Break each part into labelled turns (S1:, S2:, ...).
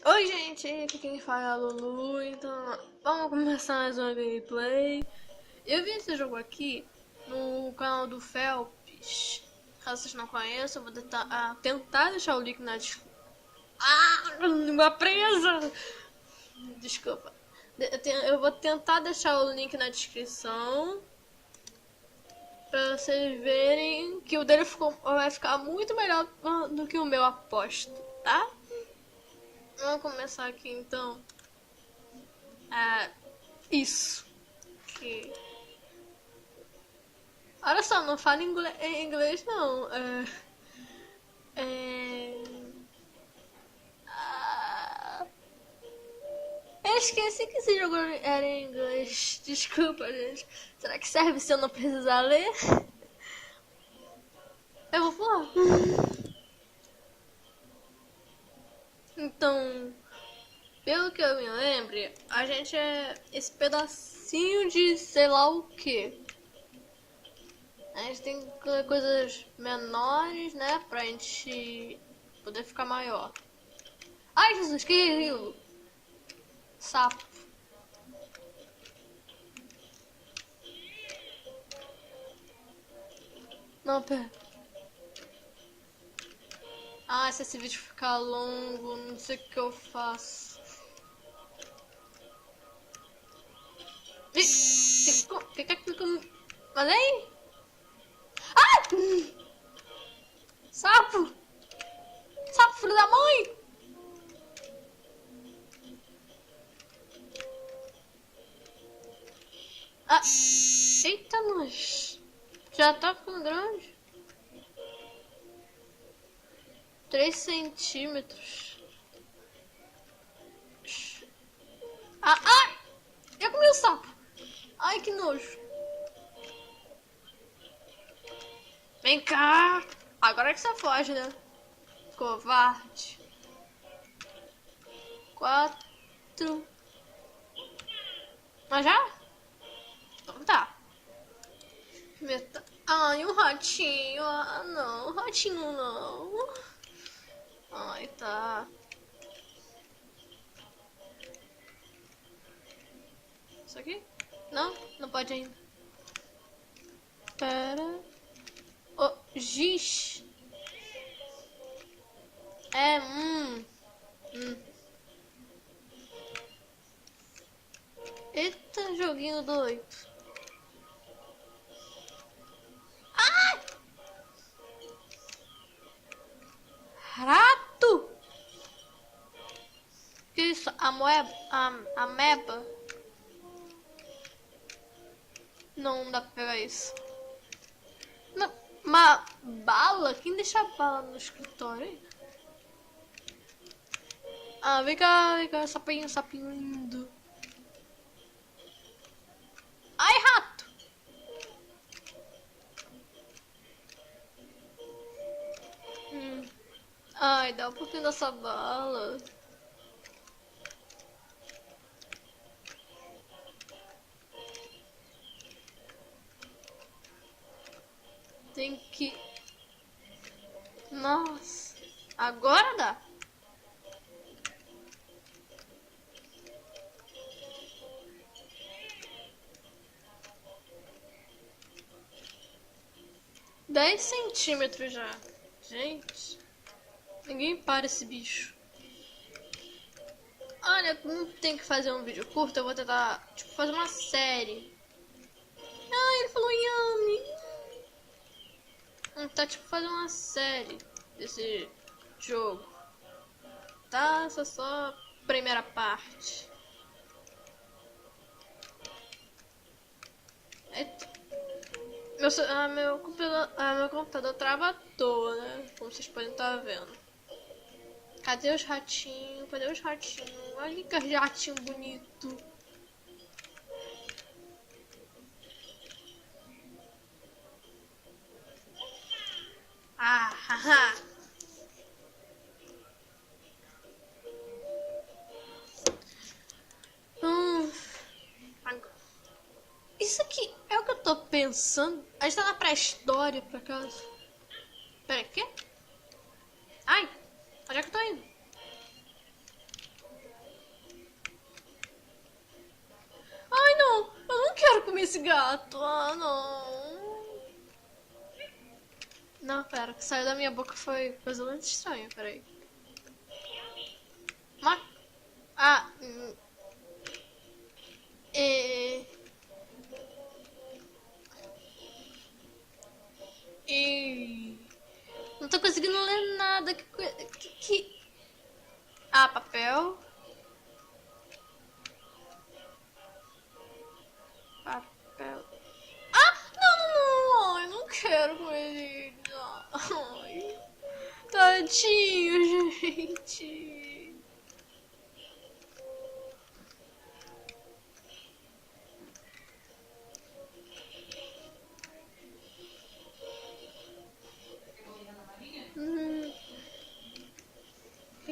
S1: Oi gente, aqui quem fala é a Lulu, então vamos começar mais uma gameplay. Eu vi esse jogo aqui no canal do Felps. Caso vocês não conheçam, eu vou tentar deixar o link na descrição. Língua presa! Desculpa. Eu vou tentar deixar o link na descrição pra vocês verem que o dele vai ficar muito melhor do que o meu, aposto, tá? Vamos começar aqui então. Isso. Que... Olha só, não fala inglês não. Ah, eu esqueci que esse jogo era em inglês. Desculpa, gente. Será que serve se eu não precisar ler? Eu vou pular. Então, pelo que eu me lembre, a gente é esse pedacinho de sei lá o que. A gente tem coisas menores, né? Pra gente poder ficar maior. Ai, Jesus, que rio! Sapo. Não, pera. Ah, se esse vídeo ficar longo, não sei o que eu faço. Fica aqui com... Mas aí? Ah! Sapo! Sapo, filho da mãe! Ah! Eita, nós! Já tá ficando grande. 3 centímetros. Ah! Eu comi o sapo! Ai, que nojo! Vem cá! Agora que você foge, né? Covarde. 4. Mas já? Então tá. Ai, um ratinho. Ah, não. Ratinho não. Ai, tá. Isso aqui? Não? Não pode ainda. Pera. Oh, giz. Eita, joguinho doido. Ah! Rato! Que isso? Ameba? Não dá pra pegar isso. Não, uma bala? Quem deixa bala no escritório, hein? Ah, vem cá, sapinho, sapinho lindo. Ai, rato! Ai, dá um pouquinho dessa bala. Tem que... Nossa. Agora dá. Dez centímetros já. Gente. Ninguém para esse bicho. Olha, como tem que fazer um vídeo curto, eu vou tentar, tipo, fazer uma série. Ah, ele falou yummy. Tá, tipo, fazer uma série desse jogo. Tá, essa é só a primeira parte. Meu computador trava à toa, né? Como vocês podem estar vendo. Cadê os ratinhos? Cadê os ratinhos? Olha que ratinho bonito. Ah, haha. Isso aqui é o que eu tô pensando. A gente tá na pré-história, por acaso. Pera, o quê? Ai, onde é que eu tô indo? esse gato. Ah, não. Não, pera, o que saiu da minha boca foi coisa muito estranha, peraí. Ma... Ah, e... E... Não tô conseguindo ler nada. Ah, papel. Papel. Ah, não, não, não. Ai, não quero com ele. Ai, tadinho, gente.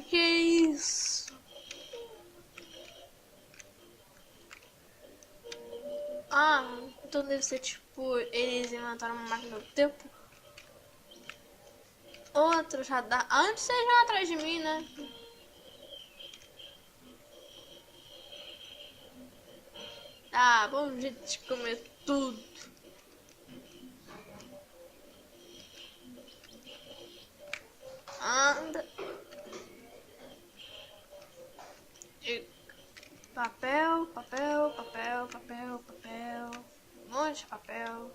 S1: Que é isso? Ah, então deve ser tipo, eles inventaram uma máquina do tempo. Outro radar. Antes vocês iam atrás de mim, né? Ah, bom jeito de comer tudo. Anda. E papel, papel, papel, papel, papel. Um monte de papel.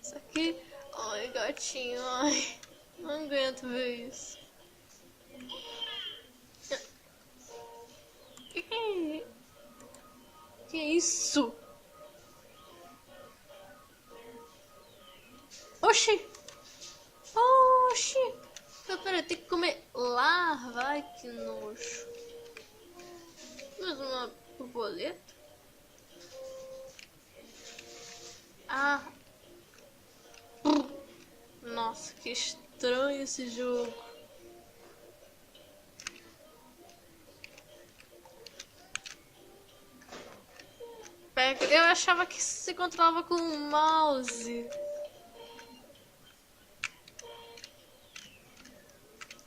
S1: Isso aqui. Ai, gatinho, ai. Não aguento ver isso. Que é isso? Oxi! Oxi! Peraí, tem que comer larva. Ai, que nojo. Mais uma borboleta? Ah! Nossa, que estranho esse jogo. Eu achava que se controlava com o mouse.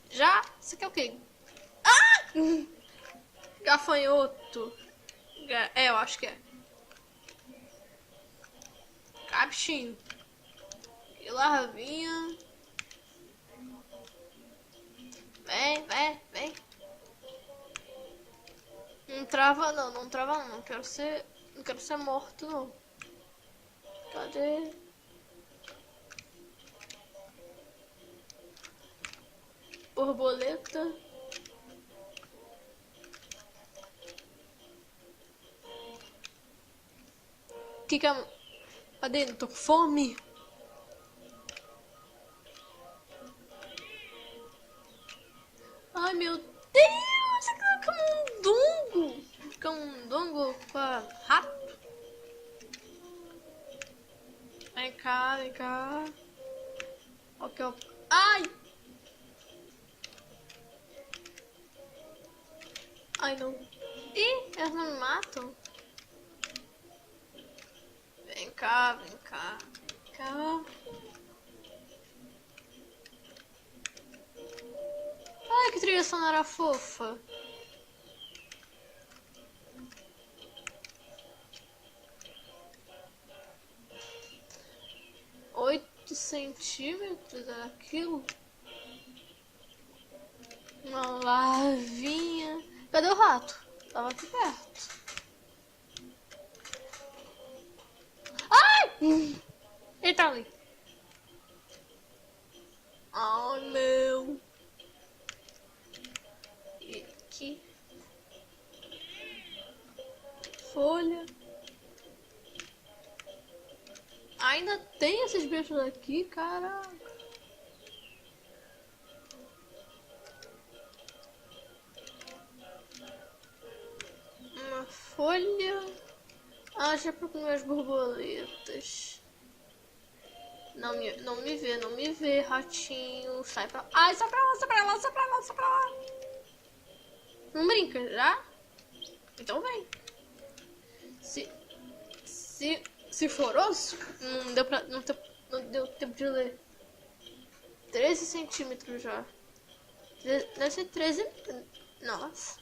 S1: Já? Isso aqui é o quê? Ah! Gafanhoto. É, eu acho que é. Captinho. E larvinha. Vem, vem, vem. Não trava não, não trava não. Não quero ser morto não. Cadê? Borboleta. Que é... Cadê? Não tô com fome. Ai, meu Deus! Isso aqui é camundongo. Camundongo com rato. Vem cá, vem cá. Ok, ok. Ai! Ai, não. Ih, elas não me matam. Vem cá, vem cá. Vem cá. Ai, que trilha sonora fofa. Oito centímetros era aquilo? Uma larvinha. Cadê o rato? Tava aqui perto. Ai! Ele tá ali. Ai, meu. E aqui. Folha. Ainda tem esses bichos aqui, caraca. Uma folha. Ah, já pra comer as borboletas. Não me vê, ratinho. Sai pra lá. Ai, sai pra lá, sai pra lá, sai pra lá, sai pra lá. Não brinca, já? Então vem. Se for osso, não deu tempo de ler. 13 centímetros já. Deve ser 13. Nossa.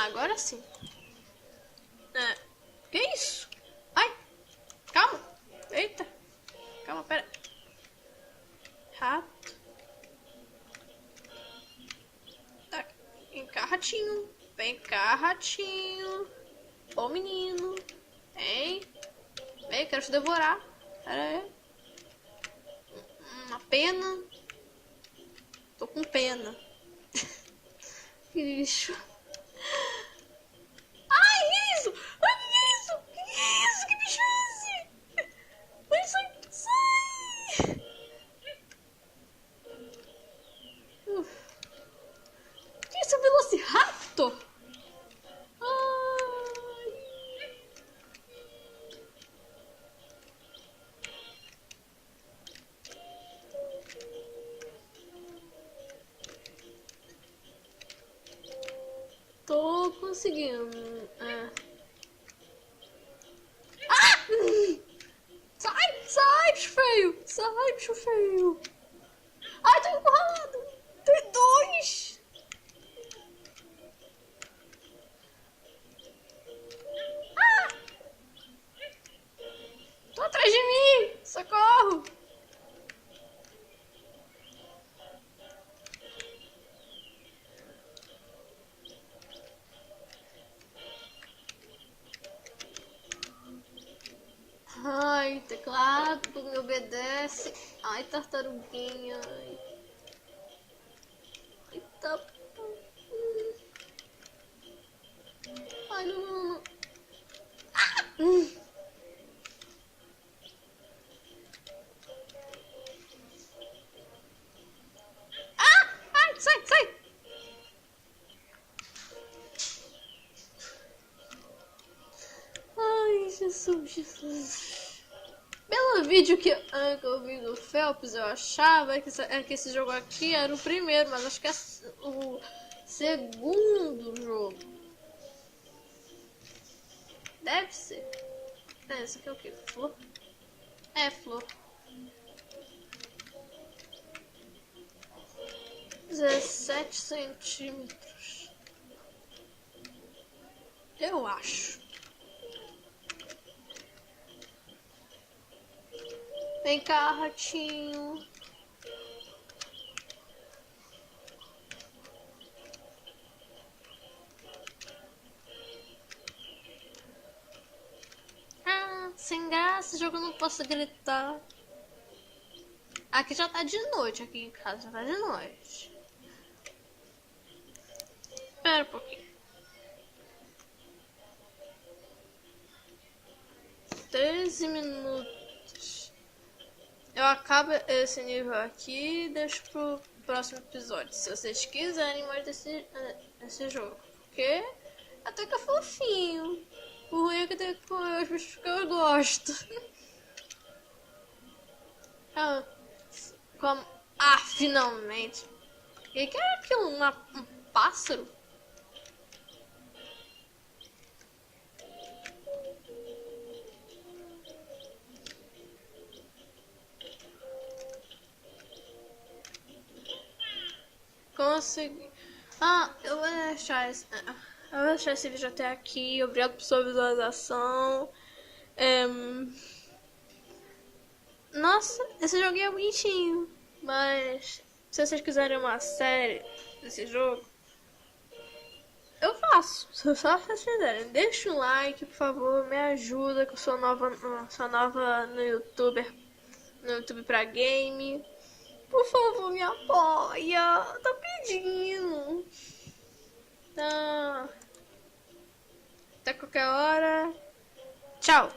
S1: agora sim. Que isso? Ai, calma. Eita. Calma, pera. Rato. Tá. Vem cá, ratinho. Vem cá, ratinho. Ô, menino. Vem. Vem, quero te devorar. Pera aí. Uma pena. Tô com pena. Que lixo. Ai, que isso? Ai, que isso? Que isso? Que bicho é esse? Ai, sai, sai. Que isso, Velociraptor? Ai. Tô conseguindo. Sai, sai, bicho feio. Sai, bicho feio. Ai, tô empurrado. Tem dois. Tô atrás de mim. Socorro. Ai, teclado, me obedece. Ai, tartaruguinha. Ai, tá. Ai, não, não, não. Ai, sai, sai. Ai, Jesus, Jesus. Pelo vídeo que eu vi do Phelps, eu achava que esse jogo aqui era o primeiro, mas acho que é o segundo jogo. Deve ser. Esse aqui é o que? Flor? É, flor. 17 centímetros. Eu acho. Vem cá, ratinho. Sem graça, esse jogo eu não posso gritar. Aqui já tá de noite, aqui em casa já tá de noite. Espera um pouquinho. 13 minutos. Eu acabo esse nível aqui e deixo pro próximo episódio. Se vocês quiserem mais desse jogo. Porque até que é fofinho. O ruim é que tem que comer os bichos que eu gosto. Finalmente. E que era aquilo? Um pássaro? Consegui. Eu vou deixar esse vídeo até aqui. Obrigado por sua visualização. Nossa, esse jogo é bonitinho. Mas se vocês quiserem uma série desse jogo, eu faço. Só se vocês quiserem. Deixa um like, por favor. Me ajuda, que eu sou nova no YouTube. No YouTube pra game. Por favor, me apoia. Tô pedindo. Tá. Até qualquer hora. Tchau.